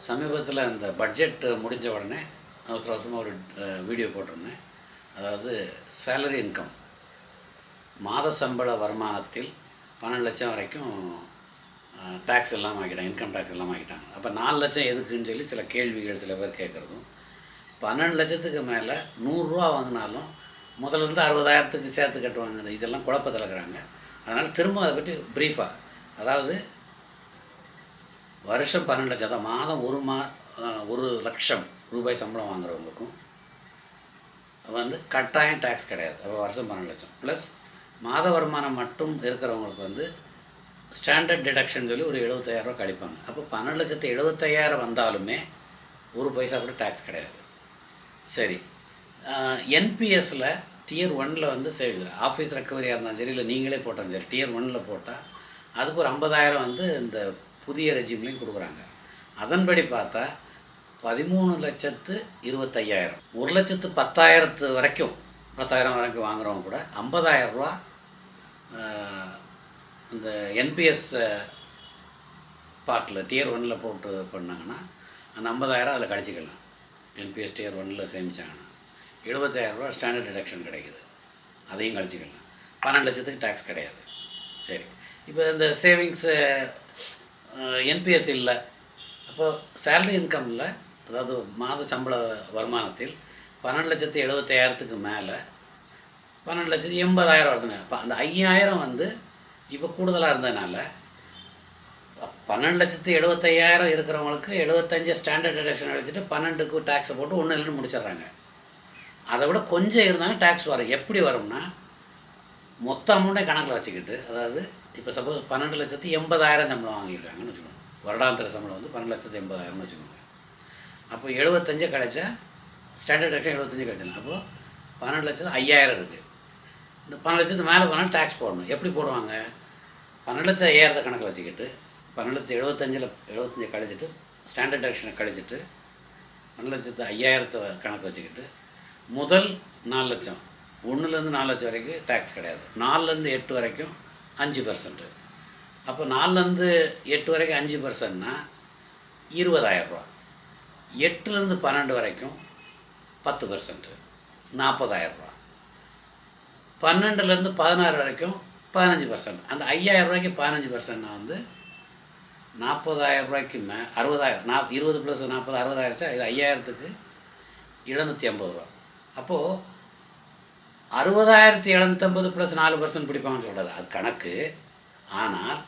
சமீபத்தில் அந்த பட்ஜெட் முடிஞ்ச உடனே அவசர அவசரமாக ஒரு வீடியோ போட்டிருந்தேன். அதாவது சேலரி இன்கம், மாத சம்பள வருமானத்தில் 12 லட்சம் வரைக்கும் டேக்ஸ் இல்லாமல் ஆக்கிட்டாங்க, இன்கம் டேக்ஸ் இல்லாமல் ஆக்கிட்டாங்க. அப்போ 4 லட்சம் எதுக்குன்னு சொல்லி சில கேள்விகள் சில பேர் கேட்குறதும், 12 லட்சத்துக்கு மேலே 100 ரூபா வாங்கினாலும் முதல்ல இருந்து 60,000த்துக்கு சேர்த்து கட்டுவாங்க. இதெல்லாம் குழப்பத்தில் இருக்கிறாங்க. அதனால் திரும்ப அதை பற்றி ப்ரீஃபாக, அதாவது வருஷம் 12 லட்சம் தான், மாதம் 1 லட்சம் ரூபாய் சம்பளம் வாங்குறவங்களுக்கும் வந்து கட்டாயம் டேக்ஸ் கிடையாது. அப்போ வருஷம் 12 லட்சம் ப்ளஸ் மாத வருமானம் மட்டும் இருக்கிறவங்களுக்கு வந்து ஸ்டாண்டர்ட் டிடக்ஷன் சொல்லி ஒரு 75,000 ரூபா கழிப்பாங்க. அப்போ 12,75,000 வந்தாலுமே ஒரு பைசா கூட டேக்ஸ் கிடையாது. சரி, என்பிஎஸ்சில் டியர் 1ல் வந்து சேவிங், ஆஃபீஸ் ரெக்கவரியாக இருந்தாலும் சரி, இல்லை நீங்களே போட்டாலும் சரி, டியர் 1ல் போட்டால் அதுக்கு ஒரு 50,000 வந்து இந்த புதிய ரெஜிம்லையும் கொடுக்குறாங்க. அதன்படி பார்த்தா 13,25,000, 1,10,000 வரைக்கும் 10,000 வரைக்கும் வாங்குறவங்க கூட 50,000 ரூபா இந்த என்பிஎஸ் பார்ட்டில் டியர் 1ல் போட்டு பண்ணாங்கன்னா அந்த 50,000 அதில் கழிச்சிக்கலாம். என்பிஎஸ் டியர் 1ல் சேமித்தாங்கன்னா 70,000 ரூபா ஸ்டாண்டர்ட் டிடக்ஷன் கிடைக்குது, அதையும் கழிச்சிக்கலாம். 12 லட்சத்துக்கு டேக்ஸ் கிடையாது. சரி, இப்போ இந்த சேவிங்ஸு என்பிஎஸ் இல்லை, அப்போது சேலரி இன்கமில், அதாவது மாத சம்பள வருமானத்தில் 12,75,000க்கு மேலே 12,80,000 வருதுங்க. அப்போ அந்த 5,000 வந்து இப்போ கூடுதலாக இருந்ததுனால 12,75,000 இருக்கிறவங்களுக்கு 75 ஸ்டாண்டர்ட் டிடக்ஷன் அடிச்சுட்டு 12க்கு டேக்ஸை போட்டு 1 இல்லைன்னு முடிச்சிடுறாங்க. அதை விட கொஞ்சம் இருந்தாலும் டேக்ஸ் வரும். எப்படி வரும்னா, மொத்த அமௌண்ட்டை கணக்கில் வச்சுக்கிட்டு, அதாவது இப்போ சப்போஸ் 12,80,000 சம்பளம் வாங்கியிருக்காங்கன்னு வச்சுக்கோங்க, வருடாந்திர சம்பளம் வந்து 12,80,000 வச்சுக்கோங்க. அப்போ 75 கிடைச்சா ஸ்டாண்டர்ட் டிடக்ஷன் 75 கிடைச்சா, அப்போது 12,05,000 இருக்குது. இந்த 12,00,000 மேலே போனால் டேக்ஸ் போடணும். எப்படி போடுவாங்க? 12,05,000 கணக்கில் வச்சுக்கிட்டு 12,75 கழிச்சிட்டு ஸ்டாண்டர்ட் டிடக்ஷனை கழிச்சிட்டு 12,05,000 கணக்கு வச்சுக்கிட்டு முதல் 4 லட்சம், 1லேருந்து 4 லட்சம் வரைக்கும் டேக்ஸ் கிடையாது. 4லேருந்து 8 வரைக்கும் 5%. அப்போ 4லேருந்து 8 வரைக்கும் 5%னா 20,000 ரூபா. 8லேருந்து 12 வரைக்கும் 10%, 40,000 ரூபா. 12லேருந்து 16 வரைக்கும் 15%. அந்த 5,000 ரூபாய்க்கு 15%னா வந்து 40,000 ரூபாய்க்கு 60,000, 20 + 40 60,000. இது 5,000த்துக்கு 750 ரூபா. அப்போது 60,750 + 4% பிடிப்பாங்கன்னு சொல்கிறது அது கணக்கு. ஆனால்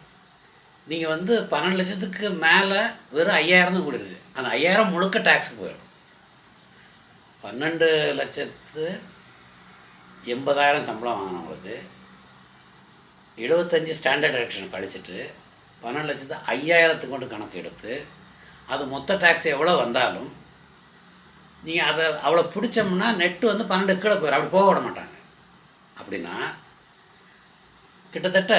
நீங்கள் வந்து 12 லட்சத்துக்கு மேலே வெறும் 5,000 தான் கூடியிருக்கு. அந்த 5,000 முழுக்க டேக்ஸுக்கு போயிடும். 12,80,000 சம்பளம் வாங்கினவங்களுக்கு 75 ஸ்டாண்டர்ட் டிடக்ஷன் கழிச்சிட்டு 12,05,000 கொண்டு கணக்கு எடுத்து அது மொத்த டேக்ஸ் எவ்வளோ வந்தாலும் நீங்கள் அதை அவ்வளோ பிடிச்சோம்னா நெட்டு வந்து 12 கீழே போயிடும். அப்படி போக விட மாட்டாங்க. அப்படின்னா கிட்டத்தட்ட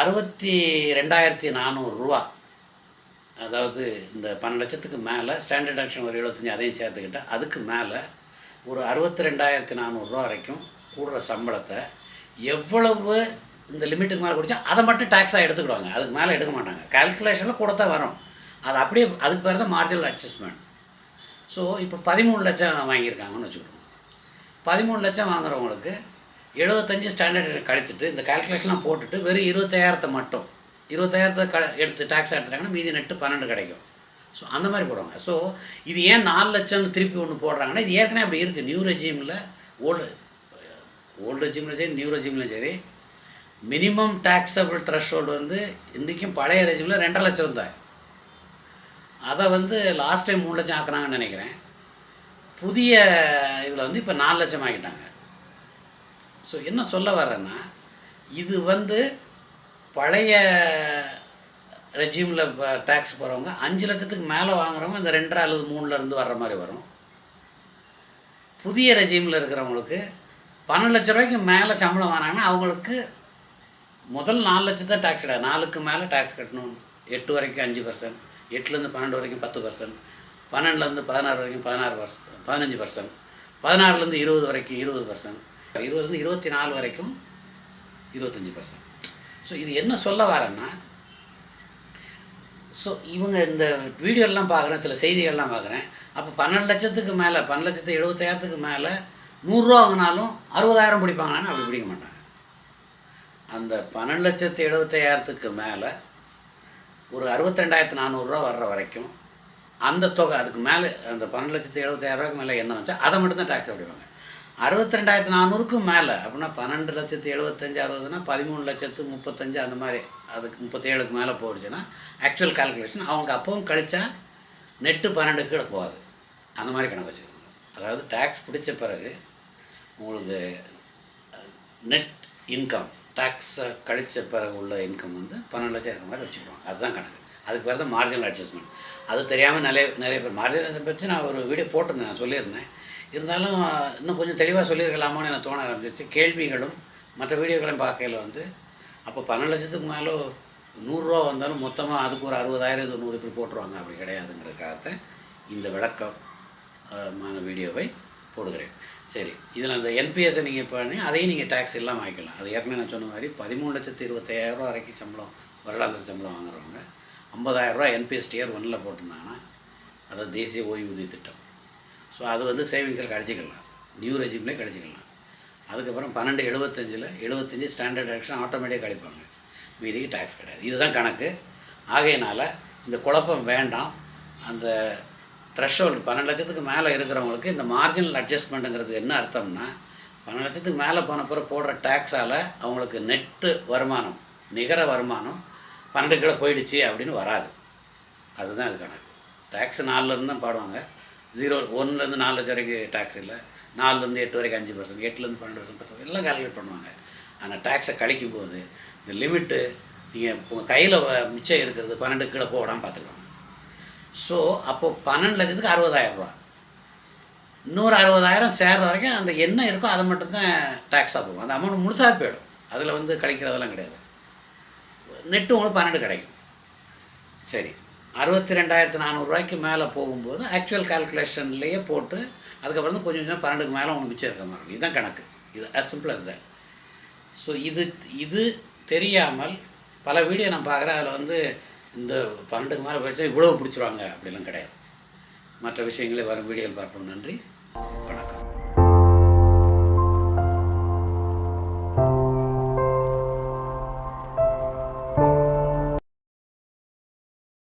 62,400 ரூபா, அதாவது இந்த 12 லட்சத்துக்கு மேலே ஸ்டாண்டர்ட் டிடக்ஷன் ஒரு 75 அதையும் சேர்த்துக்கிட்டால் அதுக்கு மேலே ஒரு 62,400 ரூபா வரைக்கும் கூடுற சம்பளத்தை எவ்வளவு இந்த லிமிட்டுக்கு மேலே குடிச்சா அதை மட்டும் டேக்ஸாக எடுத்துக்கிடுவாங்க. அதுக்கு மேலே எடுக்க மாட்டாங்க. கால்குலேஷனில் கூட தான் வரும். அது அப்படியே, அதுக்கு பேர் தான் மார்ஜினல் அட்ஜஸ்ட்மெண்ட். ஸோ இப்போ 13 லட்சம் வாங்கியிருக்காங்கன்னு வச்சுக்கிடுவோம். 13 லட்சம் வாங்குறவங்களுக்கு 75 ஸ்டாண்டர்ட் கழிச்சிட்டு இந்த கால்குலேஷன்லாம் போட்டுட்டு வெறும் 25,000 மட்டும் 25,000 எடுத்து டேக்ஸ் எடுத்துட்டாங்கன்னா மீதி நெட்டு 12 கிடைக்கும். ஸோ அந்த மாதிரி போடுவாங்க. ஸோ இது ஏன் 4 லட்சம்னு திருப்பி ஒன்று போடுறாங்கன்னா, இது ஏற்கனவே அப்படி இருக்குது. நியூ ரெஜிமில், ஓல்டு ரெஜிமில் சரி, நியூ ரெஜிமில் சரி, மினிமம் டேக்ஸபிள் த்ரெஷ்ஹோல்டு வந்து இன்றைக்கும் பழைய ரெஜிமில் 2.5 லட்சம் தான். அதை வந்து லாஸ்ட் டைம் 3 லட்சம் ஆக்குறாங்கன்னு நினைக்கிறேன். புதிய இதில் வந்து இப்போ 4 லட்சம் ஆக்கிட்டாங்க. ஸோ என்ன சொல்ல வரேன்னா, இது வந்து பழைய ரெஜிமில் டேக்ஸ் போகிறவங்க 5 லட்சத்துக்கு மேலே வாங்குறவங்க இந்த 2 அல்லது 3லேருந்து வர்ற மாதிரி வரும். புதிய ரெஜிமில் இருக்கிறவங்களுக்கு 12 லட்ச ரூபாய்க்கு மேலே சம்பளம் வாங்கினாங்கன்னா அவங்களுக்கு முதல் 4 லட்சத்தை டேக்ஸ் கிடையாது. 4க்கு மேலே டேக்ஸ் கட்டணும். 8 வரைக்கும் 5%, 8லேருந்து 12 வரைக்கும் 10%, 12லேருந்து 16 வரைக்கும் 16%, 15%, 16லேருந்து 20 வரைக்கும் 20%, 20லேருந்து 24 வரைக்கும் 25%. ஸோ இது என்ன சொல்ல வரேன்னா, ஸோ இவங்க இந்த வீடியோலாம் பார்க்குறேன், சில செய்திகள்லாம் பார்க்குறேன். அப்போ 12,00,000க்கு மேலே 12,70,000க்கு மேலே 100 வாங்கினாலும் 60,000 பிடிப்பாங்களான்னு அப்படி பிடிக்க மாட்டாங்க. அந்த 12,75,000க்கு மேலே ஒரு 62,400 வர்ற வரைக்கும் அந்த தொகை அதுக்கு மேலே அந்த 12,70,000 மேலே என்ன வந்துச்சா அதை மட்டும்தான் டேக்ஸ் பிடிப்பாங்க. 62,400க்கு மேலே அப்படின்னா 12,75,000 13,35,000 அந்த மாதிரி அதுக்கு 37க்கு மேலே போயிடுச்சுன்னா ஆக்சுவல் கால்குலேஷன் அவங்க அப்பவும் கழிச்சா நெட்டு 12 கீழே போகாது. அந்த மாதிரி கணக்கு வச்சுக்கோங்க. அதாவது டேக்ஸ் பிடிச்ச பிறகு உங்களுக்கு நெட் இன்கம் டேக்ஸை கழிச்ச பிறகு உள்ள இன்கம் வந்து 12 லட்சம் இருக்கிற மாதிரி வச்சுக்குவாங்க. அதுதான் கணக்கு. அதுக்கு பேர் தான் மார்ஜினல் அட்ஜஸ்ட்மெண்ட். அது தெரியாமல் நிறைய பேர் மார்ஜினல் அட்ஜஸ்ட்மெண்ட் பற்றி நான் ஒரு வீடியோ போட்டிருந்தேன், நான் சொல்லியிருந்தேன். இருந்தாலும் இன்னும் கொஞ்சம் தெளிவாக சொல்லியிருக்கலாமோன்னு எனக்கு தோண ஆரம்பிச்சிச்சு. கேள்விகளும் மற்ற வீடியோக்களையும் பார்க்கையில் வந்து அப்போ 12 லட்சத்துக்கு மேலே 100 வந்தாலும் மொத்தமாக அதுக்கு ஒரு 60,000 100 இப்படி போட்டுருவாங்க. அப்படி கிடையாதுங்கிறதுக்காகத்தான் இந்த விளக்கமான வீடியோவை போடுகிறேன். சரி, இதில் அந்த என்பிஎஸ்ஸை நீங்கள் பண்ணி அதையும் நீங்கள் டேக்ஸ் இல்லாமல் வாங்கிக்கலாம். அது ஏற்கனவே நான் சொன்ன மாதிரி 13,25,000 வரைக்கும் சம்பளம் வருடாந்திர சம்பளம் வாங்குறவங்க 50,000 என்பிஎஸ் டியர் 1ல் போட்டிருந்தாங்கன்னா அது தேசிய ஓய்வூதிய திட்டம். ஸோ அது வந்து சேவிங்ஸில் கழிச்சிக்கலாம், நியூ ரெஜிம்லேயே கழிச்சிக்கலாம். அதுக்கப்புறம் 12,75 ஸ்டாண்டர்ட் டிடக்ஷன் ஆட்டோமேட்டிக்காக கழிப்பாங்க. மீதிக்கு டேக்ஸ் கிடையாது. இதுதான் கணக்கு. ஆகையினால் இந்த குழப்பம் வேண்டாம். அந்த த்ரெஷ்ஹோல்டு 12 லட்சத்துக்கு மேலே இருக்கிறவங்களுக்கு இந்த மார்ஜினல் அட்ஜஸ்ட்மெண்ட்டுங்கிறது என்ன அர்த்தம்னா 12 லட்சத்துக்கு மேலே போன பிறகு போடுற டேக்ஸால் அவங்களுக்கு நெட்டு வருமானம் நிகர வருமானம் 12 கிலோ போயிடுச்சு அப்படின்னு வராது. அதுதான் அது கணக்கு. டேக்ஸ் 4லேருந்து தான் பாடுவாங்க. 1லேருந்து 4 லட்சம் வரைக்கும் டேக்ஸ் இல்லை, 4லேருந்து 8 வரைக்கும் 5%, 8லேருந்து 12%, 10% எல்லாம் கால்குலேட் பண்ணுவாங்க. ஆனால் டேக்ஸை கழிக்கும் போது இந்த லிமிட்டு நீங்கள் உங்கள் கையில் மிச்சம் இருக்கிறது 12 கீழே போடாமல் பார்த்துக்கலாம். ஸோ அப்போது 12 லட்சத்துக்கு 60,000 ரூபா, இன்னொரு 60,000 சேர்ற வரைக்கும் அந்த என்ன இருக்கோ அதை மட்டும்தான் டேக்ஸாக போகும். அந்த அமௌண்ட் முழுசாக போயிடும். அதில் வந்து கழிக்கிறதெல்லாம் கிடையாது. நெட்டு உங்களுக்கு 12 கிடைக்கும். சரி, 62,400 மேலே போகும்போது ஆக்சுவல் கால்குலேஷன்லேயே போட்டு அதுக்கப்புறம் தான் கொஞ்சம் கொஞ்சம் 12க்கு மேலே உங்களுக்கு மிச்சம் இருக்க மாதிரி. இதுதான் கணக்கு. இது as simple as that. So இது தெரியாமல் பல வீடியோ நான் பார்க்குறேன். அதில் வந்து இந்த 12க்கு மேலே போயிடுச்சா இவ்வளோ பிடிச்சிருவாங்க அப்படிலாம் கிடையாது. மற்ற விஷயங்களே வரும் வீடியோவில் பார்ப்போம். நன்றி, வணக்கம்.